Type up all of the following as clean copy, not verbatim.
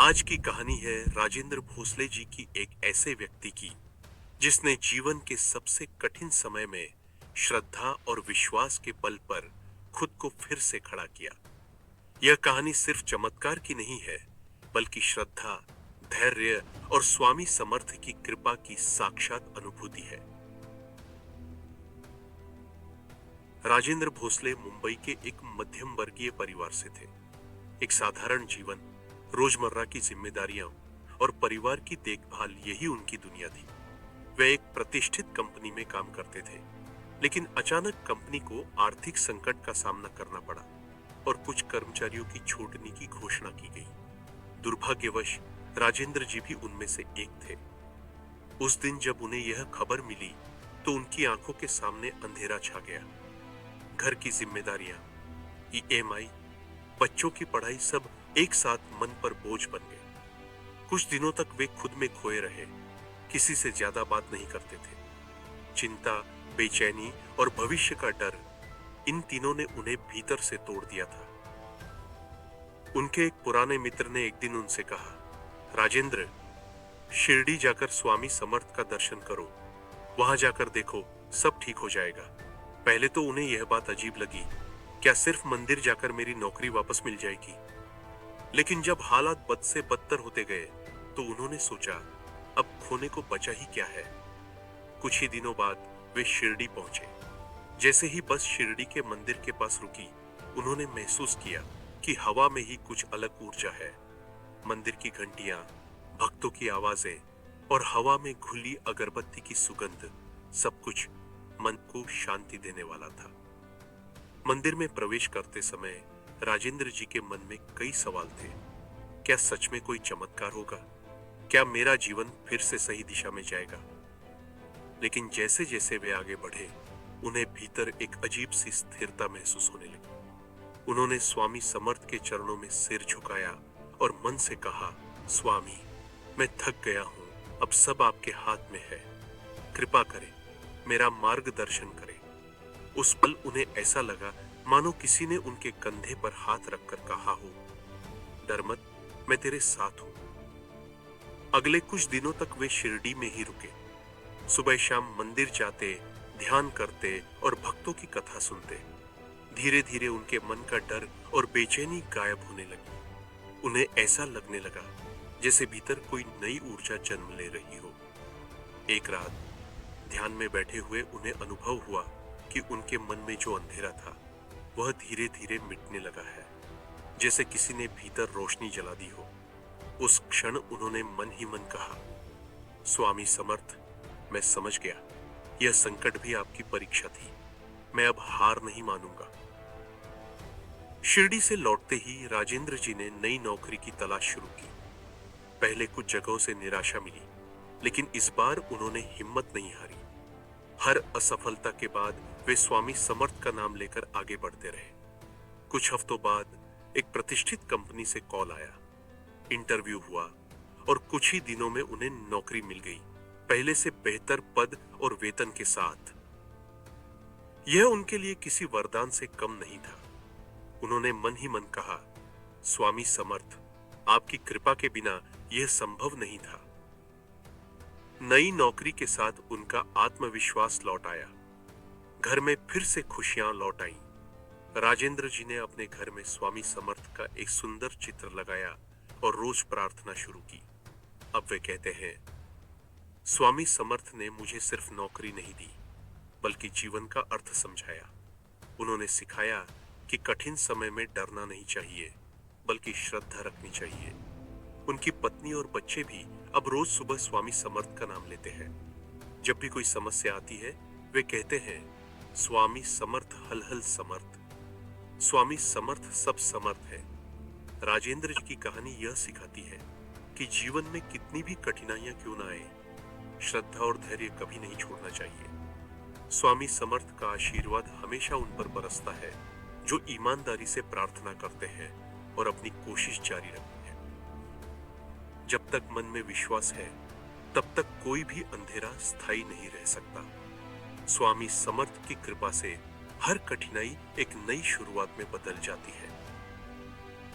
आज की कहानी है राजेंद्र भोसले जी की, एक ऐसे व्यक्ति की जिसने जीवन के सबसे कठिन समय में श्रद्धा और विश्वास के बल पर खुद को फिर से खड़ा किया। यह कहानी सिर्फ चमत्कार की नहीं है, बल्कि श्रद्धा, धैर्य और स्वामी समर्थ की कृपा की साक्षात अनुभूति है। राजेंद्र भोसले मुंबई के एक मध्यम वर्गीय परिवार से थे। एक साधारण जीवन, रोजमर्रा की जिम्मेदारियां और परिवार की देखभाल, यही उनकी दुनिया थी। वे एक प्रतिष्ठित कंपनी में काम करते थे, लेकिन अचानक कंपनी को आर्थिक संकट का सामना करना पड़ा और कुछ कर्मचारियों की छूटने की घोषणा की गई। दुर्भाग्यवश राजेंद्र जी भी उनमें से एक थे। उस दिन जब उन्हें यह खबर मिली तो उनकी आंखों के सामने अंधेरा छा गया। घर की जिम्मेदारियां, ईएमआई, बच्चों की पढ़ाई, सब एक साथ मन पर बोझ बन गए। कुछ दिनों तक वे खुद में खोए रहे, किसी से ज्यादा बात नहीं करते थे। चिंता, बेचैनी और भविष्य का डर, इन तीनों ने उन्हें भीतर से तोड़ दिया था। उनके एक पुराने मित्र ने एक दिन उनसे कहा, राजेंद्र, शिरडी जाकर स्वामी समर्थ का दर्शन करो, वहां जाकर देखो, सब ठीक हो जाएगा। पहले तो उन्हें यह बात अजीब लगी, क्या सिर्फ मंदिर जाकर मेरी नौकरी वापस मिल जाएगी? लेकिन जब हालात बद से बदतर होते गए तो उन्होंने सोचा, अब खोने को बचा ही क्या है। कुछ ही दिनों बाद वे शिरडी पहुंचे। जैसे ही बस शिरडी के मंदिर के पास रुकी, उन्होंने महसूस किया कि हवा में ही कुछ अलग ऊर्जा है। मंदिर की घंटियां, भक्तों की आवाजें और हवा में घुली अगरबत्ती की सुगंध, सब कुछ मन को शांति देने वाला था। मंदिर में प्रवेश करते समय राजेंद्र जी के मन में कई सवाल थे। क्या सच में कोई चमत्कार होगा? क्या मेरा जीवन फिर से सही दिशा में जाएगा? लेकिन जैसे जैसे वे आगे बढ़े, उन्हें भीतर एक अजीब सी स्थिरता महसूस होने लगी। उन्होंने स्वामी समर्थ के चरणों में सिर झुकाया और मन से कहा, स्वामी, मैं थक गया हूं, अब सब आपके हाथ में है। कृपा करें, मेरा मार्गदर्शन करें। उस पल उन्हें ऐसा लगा मानो किसी ने उनके कंधे पर हाथ रखकर कहा हो, डर मत, मैं तेरे साथ हूं। अगले कुछ दिनों तक वे शिरडी में ही रुके। सुबह शाम मंदिर जाते, ध्यान करते और भक्तों की कथा सुनते। धीरे धीरे उनके मन का डर और बेचैनी गायब होने लगी। उन्हें ऐसा लगने लगा जैसे भीतर कोई नई ऊर्जा जन्म ले रही हो। एक रात ध्यान में बैठे हुए उन्हें अनुभव हुआ कि उनके मन में जो अंधेरा था वह धीरे धीरे मिटने लगा है, जैसे किसी ने भीतर रोशनी जला दी हो। उस क्षण उन्होंने मन ही मन कहा, स्वामी समर्थ, मैं समझ गया, यह संकट भी आपकी परीक्षा थी। मैं अब हार नहीं मानूंगा। शिरडी से लौटते ही राजेंद्र जी ने नई नौकरी की तलाश शुरू की। पहले कुछ जगहों से निराशा मिली, लेकिन इस बार उन्होंने हिम्मत नहीं हारी। हर असफलता के बाद वे स्वामी समर्थ का नाम लेकर आगे बढ़ते रहे। कुछ हफ्तों बाद एक प्रतिष्ठित कंपनी से कॉल आया। इंटरव्यू हुआ और कुछ ही दिनों में उन्हें नौकरी मिल गई, पहले से बेहतर पद और वेतन के साथ। यह उनके लिए किसी वरदान से कम नहीं था। उन्होंने मन ही मन कहा, स्वामी समर्थ, आपकी कृपा के बिना यह संभव नहीं था। नई नौकरी के साथ उनका आत्मविश्वास लौट आया। घर में फिर से खुशियां लौट आईं। राजेंद्र जी ने अपने घर में स्वामी समर्थ का एक सुंदर चित्र लगाया और रोज प्रार्थना शुरू की। अब वे कहते हैं, स्वामी समर्थ ने मुझे सिर्फ नौकरी नहीं दी, बल्कि जीवन का अर्थ समझाया। उन्होंने सिखाया कि कठिन समय में डरना नहीं चाहिए, बल्कि श्रद्धा रखनी चाहिए। उनकी पत्नी और बच्चे भी अब रोज सुबह स्वामी समर्थ का नाम लेते हैं। जब भी कोई समस्या आती है, वे कहते हैं, स्वामी समर्थ हल हल समर्थ, स्वामी समर्थ सब समर्थ है। राजेंद्र जी की कहानी यह सिखाती है कि जीवन में कितनी भी कठिनाइयां क्यों ना आए, श्रद्धा और धैर्य कभी नहीं छोड़ना चाहिए। स्वामी समर्थ का आशीर्वाद हमेशा उन पर बरसता है जो ईमानदारी से प्रार्थना करते हैं और अपनी कोशिश जारी रखते हैं। जब तक मन में विश्वास है, तब तक कोई भी अंधेरा स्थायी नहीं रह सकता। स्वामी समर्थ की कृपा से हर कठिनाई एक नई शुरुआत में बदल जाती है।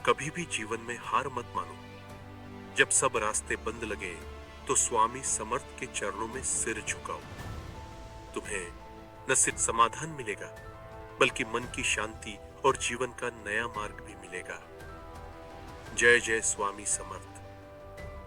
कभी भी जीवन में हार मत मानो। जब सब रास्ते बंद लगे तो स्वामी समर्थ के चरणों में सिर झुकाओ। तुम्हें न सिर्फ समाधान मिलेगा बल्कि मन की शांति और जीवन का नया मार्ग भी मिलेगा। जय जय स्वामी समर्थ।